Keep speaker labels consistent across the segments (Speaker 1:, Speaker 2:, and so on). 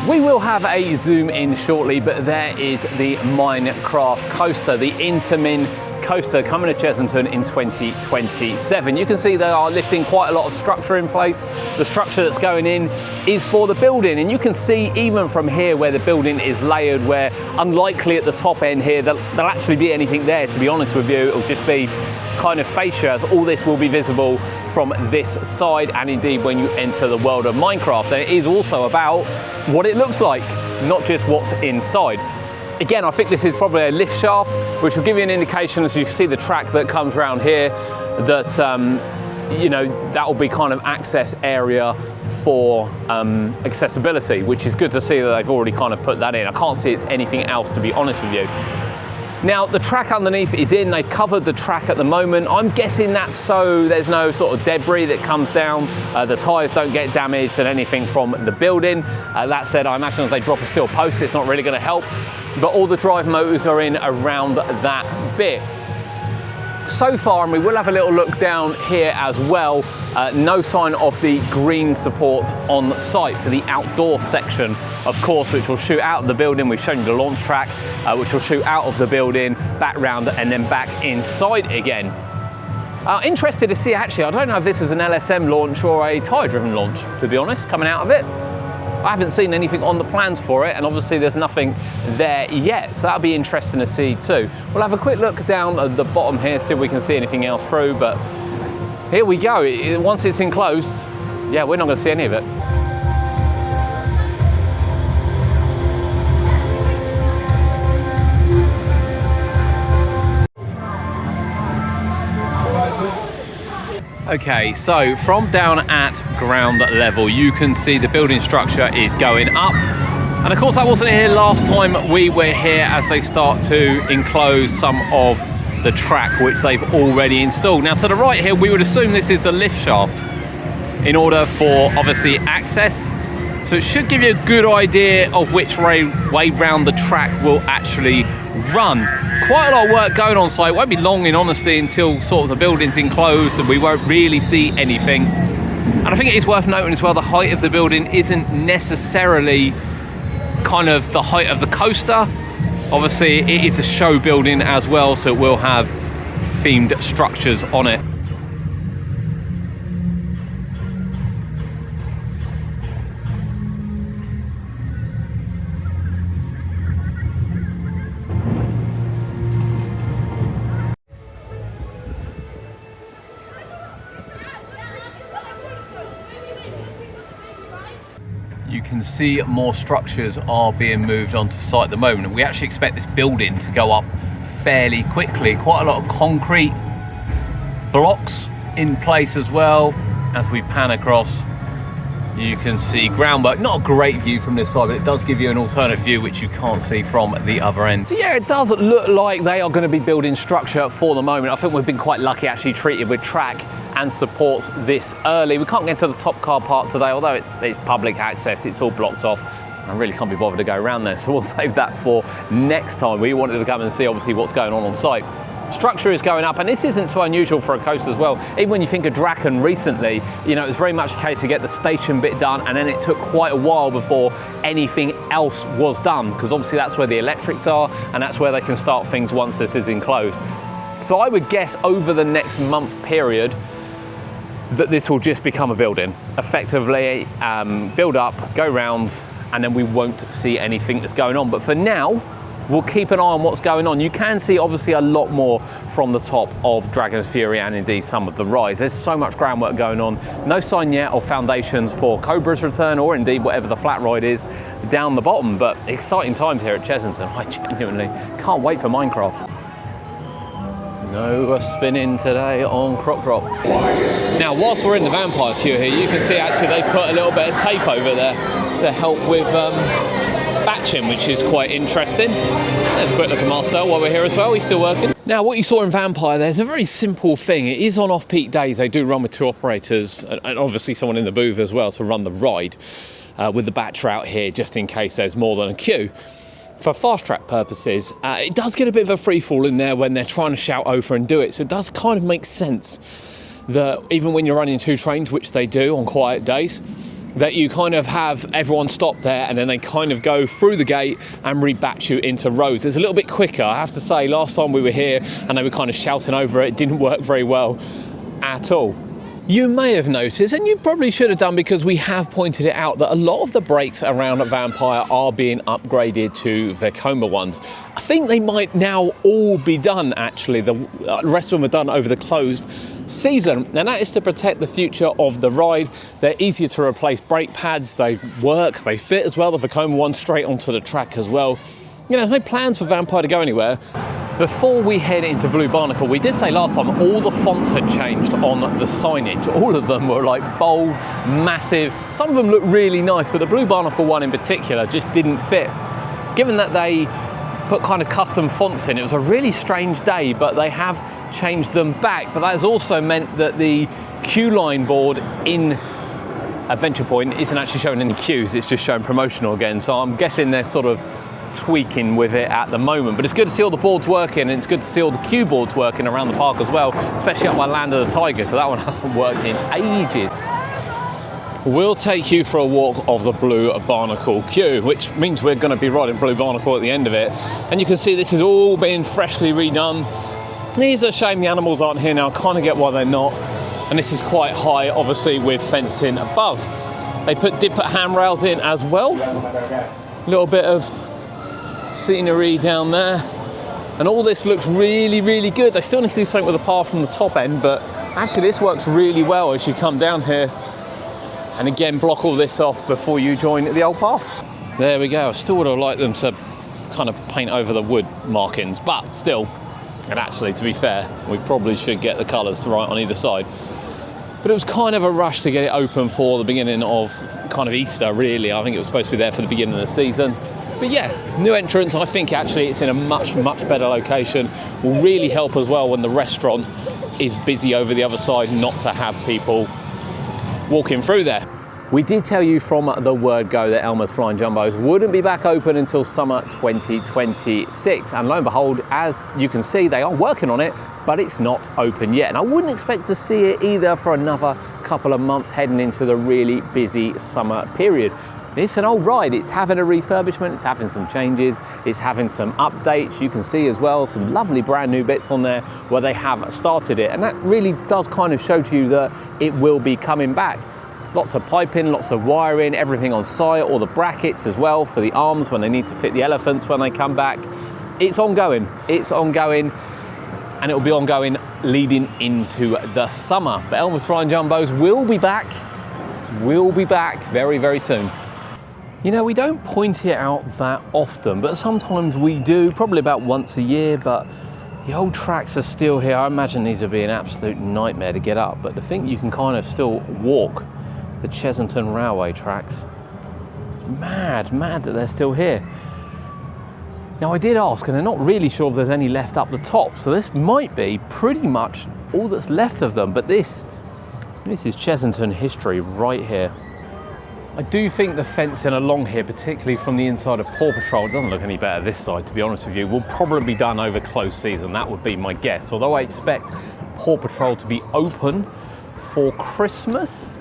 Speaker 1: We will have a zoom in shortly, but there is the Minecraft coaster, the Intermin coaster coming to Chessington in 2027. You can see they are lifting quite a lot of structure in place. The structure that's going in is for the building, and you can see even from here where the building is layered, where unlikely at the top end here there'll actually be anything there, to be honest with you. It'll just be kind of fascia. All this will be visible from this side, and indeed when you enter the world of Minecraft. And it is also about what it looks like, not just what's inside. Again, I think this is probably a lift shaft, which will give you an indication as you see the track that comes around here, that you know, that will be kind of access area for accessibility, which is good to see that they've already kind of put that in. I can't see it's anything else, to be honest with you. Now, the track underneath is in. They've covered the track at the moment. I'm guessing that's so there's no sort of debris that comes down, the tyres don't get damaged and anything from the building. That said, I imagine if they drop a steel post, it's not really going to help. But all the drive motors are in around that bit. So far, and we will have a little look down here as well, no sign of the green supports on site for the outdoor section, of course, which will shoot out of the building. We've shown you the launch track, which will shoot out of the building, back round and then back inside again. Interested to see, actually, I don't know if this is an LSM launch or a tyre-driven launch, to be honest, coming out of it. I haven't seen anything on the plans for it, and obviously there's nothing there yet, so that'll be interesting to see too. We'll have a quick look down at the bottom here, see if we can see anything else through, but here we go. Once it's enclosed, yeah, we're not going to see any of it. Okay, so from down at ground level, you can see the building structure is going up. And of course, I wasn't here last time we were here as they start to enclose some of the track, which they've already installed. Now, to the right here, we would assume this is the lift shaft in order for, obviously, access. So it should give you a good idea of which way round the track will actually run. Quite a lot of work going on site. It won't be long, in honesty, until sort of the building's enclosed and we won't really see anything. And I think it is worth noting as well, the height of the building isn't necessarily kind of the height of the coaster. Obviously, it is a show building as well, so it will have themed structures on it. You can see more structures are being moved onto site at the moment. We actually expect this building to go up fairly quickly. Quite a lot of concrete blocks in place as well. As we pan across, you can see groundwork. Not a great view from this side, but it does give you an alternate view which you can't see from the other end. So yeah, it does look like they are going to be building structure for the moment. I think we've been quite lucky, actually treated with track and supports this early. We can't get to the top car park today, although it's public access, it's all blocked off. I really can't be bothered to go around there, so we'll save that for next time. We wanted to come and see obviously what's going on site. Structure is going up, and this isn't too unusual for a coaster as well. Even when you think of Draken recently, you know, it was very much the case to get the station bit done, and then it took quite a while before anything else was done, because obviously that's where the electrics are, and that's where they can start things once this is enclosed. So I would guess over the next month period, that this will just become a building. Effectively, build up, go round, and then we won't see anything that's going on. But for now, we'll keep an eye on what's going on. You can see obviously a lot more from the top of Dragon's Fury and indeed some of the rides. There's so much groundwork going on. No sign yet of foundations for Cobra's return or indeed whatever the flat ride is down the bottom, but exciting times here at Chessington. I genuinely can't wait for Minecraft. No spinning today on Croc Drop. Now, whilst we're in the vampire queue here, you can see actually they've put a little bit of tape over there to help with batching, which is quite interesting. Let's quick look at Marcel while we're here as well. He's still working. Now, what you saw in Vampire there's a very simple thing. It is on off-peak days. They do run with two operators and obviously someone in the booth as well to run the ride with the batch route here, just in case there's more than a queue. For fast track purposes, it does get a bit of a free fall in there when they're trying to shout over and do it. So it does kind of make sense that even when you're running two trains, which they do on quiet days, that you kind of have everyone stop there and then they kind of go through the gate and rebatch you into rows. It's a little bit quicker, I have to say. Last time we were here and they were kind of shouting over it, didn't work very well at all. You may have noticed, and you probably should have done because we have pointed it out, that a lot of the brakes around Vampire are being upgraded to Vekoma ones. I think they might now all be done, actually. The rest of them are done over the closed season, and that is to protect the future of the ride. They're easier to replace brake pads, they work, they fit as well. The Vekoma ones straight onto the track as well. You know, there's no plans for Vampire to go anywhere. Before we head into Blue Barnacle, we did say last time all the fonts had changed on the signage. All of them were like bold, massive. Some of them look really nice, but the Blue Barnacle one in particular just didn't fit. Given that they put kind of custom fonts in, it was a really strange day, but they have changed them back. But that has also meant that the queueline board in Adventure Point isn't actually showing any queues, it's just showing promotional again. So I'm guessing they're sort of tweaking with it at the moment, but it's good to see all the boards working, and it's good to see all the queue boards working around the park as well, especially up by Land of the Tiger, because that one hasn't worked in ages. We'll take you for a walk of the Blue Barnacle queue, which means we're going to be riding Blue Barnacle at the end of it, and you can see this is all being freshly redone. It is a shame the animals aren't here now. I kind of get why they're not, and this is quite high, obviously, with fencing above. They did put handrails in as well, a little bit of scenery down there, and all this looks really, really good. They still need to do something with the path from the top end, but actually this works really well as you come down here and again block all this off before you join the old path. There we go. I still would have liked them to kind of paint over the wood markings, but still, and actually to be fair, we probably should get the colours right on either side. But it was kind of a rush to get it open for the beginning of kind of Easter, really. I think it was supposed to be there for the beginning of the season. But yeah, new entrance. I think actually it's in a much, much better location. Will really help as well when the restaurant is busy over the other side, not to have people walking through there. We did tell you from the word go that Elmer's Flying Jumbos wouldn't be back open until summer 2026. And lo and behold, as you can see, they are working on it, but it's not open yet. And I wouldn't expect to see it either for another couple of months heading into the really busy summer period. It's an old ride, it's having a refurbishment, it's having some changes, it's having some updates. You can see as well some lovely brand new bits on there where they have started it, and that really does kind of show to you that it will be coming back. Lots of piping, lots of wiring, everything on site, all the brackets as well for the arms when they need to fit the elephants when they come back. It's ongoing, and it will be ongoing leading into the summer. But Elmer's Flying Jumbos will be back very, very soon. You know, we don't point it out that often, but sometimes we do, probably about once a year, but the old tracks are still here. I imagine these would be an absolute nightmare to get up, but to think you can kind of still walk the Chessington Railway tracks, it's mad that they're still here. Now I did ask, and they're not really sure if there's any left up the top, so this might be pretty much all that's left of them, but this is Chessington history right here. I do think the fencing along here, particularly from the inside of Paw Patrol, doesn't look any better this side, to be honest with you. Will probably be done over closed season, that would be my guess. Although I expect Paw Patrol to be open for Christmas,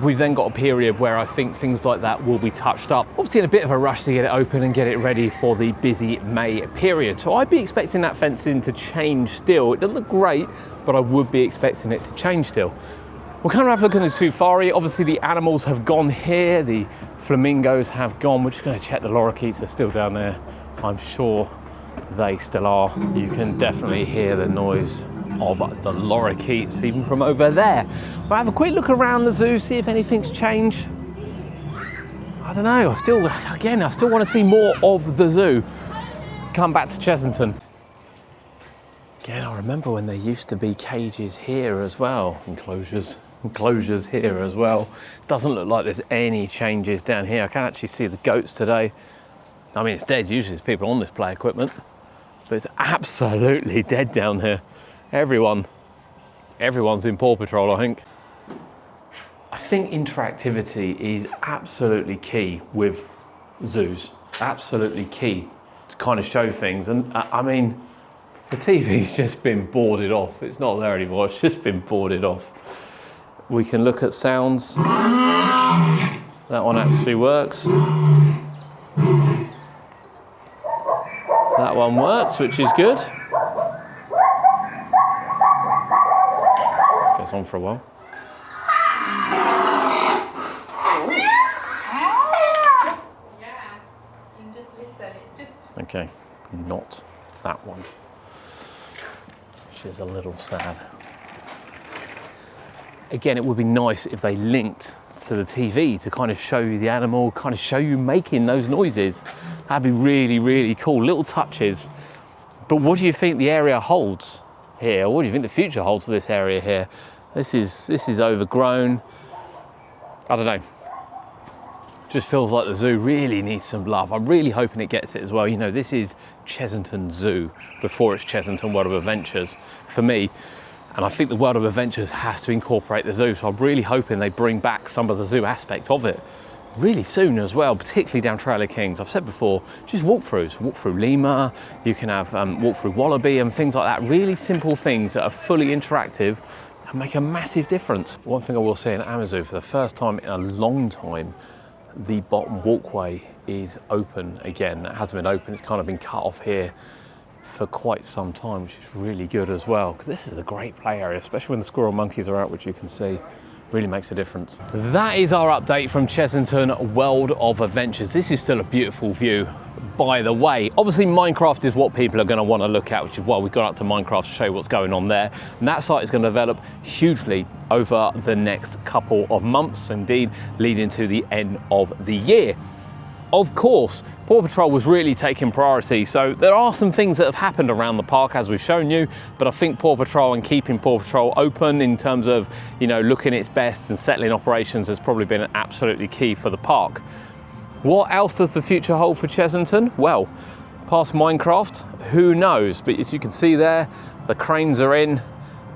Speaker 1: we've then got a period where I think things like that will be touched up. Obviously in a bit of a rush to get it open and get it ready for the busy May period. So I'd be expecting that fencing to change still. It doesn't look great, but I would be expecting it to change still. We'll kind of have a look at the safari. Obviously the animals have gone here, the flamingos have gone. We're just going to check the lorikeets are still down there. I'm sure they still are. You can definitely hear the noise of the lorikeets even from over there. We'll have a quick look around the zoo, see if anything's changed. I don't know, I still want to see more of the zoo. Come back to Chessington. Again, I remember when there used to be cages here as well, enclosures here as well. Doesn't look like there's any changes down here. I can actually see the goats today. I mean, it's dead. Usually there's people on this play equipment, but it's absolutely dead down here. Everyone's in Paw Patrol, I think. I think interactivity is absolutely key with zoos. Absolutely key to kind of show things. And I mean, the TV's just been boarded off. It's not there anymore, it's just been boarded off. We can look at sounds. That one actually works. That one works, which is good. Goes on for a while.
Speaker 2: Yeah, you can just listen. It's just...
Speaker 1: Okay, not that one, which is a little sad. Again, it would be nice if they linked to the TV to kind of show you the animal, kind of show you making those noises. That'd be really, really cool. Little touches. But what do you think the area holds here? What do you think the future holds for this area here? This is overgrown. I don't know. Just feels like the zoo really needs some love. I'm really hoping it gets it as well. You know, this is Chessington Zoo before it's Chessington World of Adventures for me. And I think the World of Adventures has to incorporate the zoo. So I'm really hoping they bring back some of the zoo aspect of it really soon as well, particularly down Trail of Kings. I've said before, just walkthroughs. Walk through lemur, you can have walk through wallaby and things like that. Really simple things that are fully interactive and make a massive difference. One thing I will say in Amazoo, for the first time in a long time, the bottom walkway is open again. It hasn't been open, it's kind of been cut off here for quite some time, which is really good as well, because this is a great play area, especially when the squirrel monkeys are out, which you can see really makes a difference. That is our update from Chessington World of Adventures. This is still a beautiful view, by the way. Obviously Minecraft is what people are going to want to look at, which is why we've gone up to Minecraft to show you what's going on there. And that site is going to develop hugely over the next couple of months, indeed leading to the end of the year. Of course, Paw Patrol was really taking priority, so there are some things that have happened around the park as we've shown you, but I think Paw Patrol and keeping Paw Patrol open in terms of, you know, looking its best and settling operations has probably been absolutely key for the park. What else does the future hold for Chessington? Well, past Minecraft, who knows? But as you can see there, the cranes are in,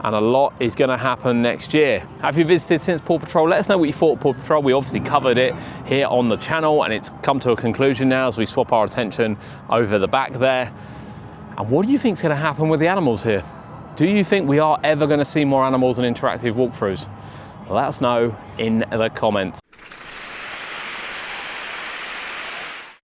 Speaker 1: and a lot is going to happen next year. Have you visited since Paw Patrol? Let us know what you thought of Paw Patrol. We obviously covered it here on the channel, and it's come to a conclusion now as we swap our attention over the back there. And what do you think is going to happen with the animals here? Do you think we are ever going to see more animals and interactive walkthroughs? Let us know in the comments.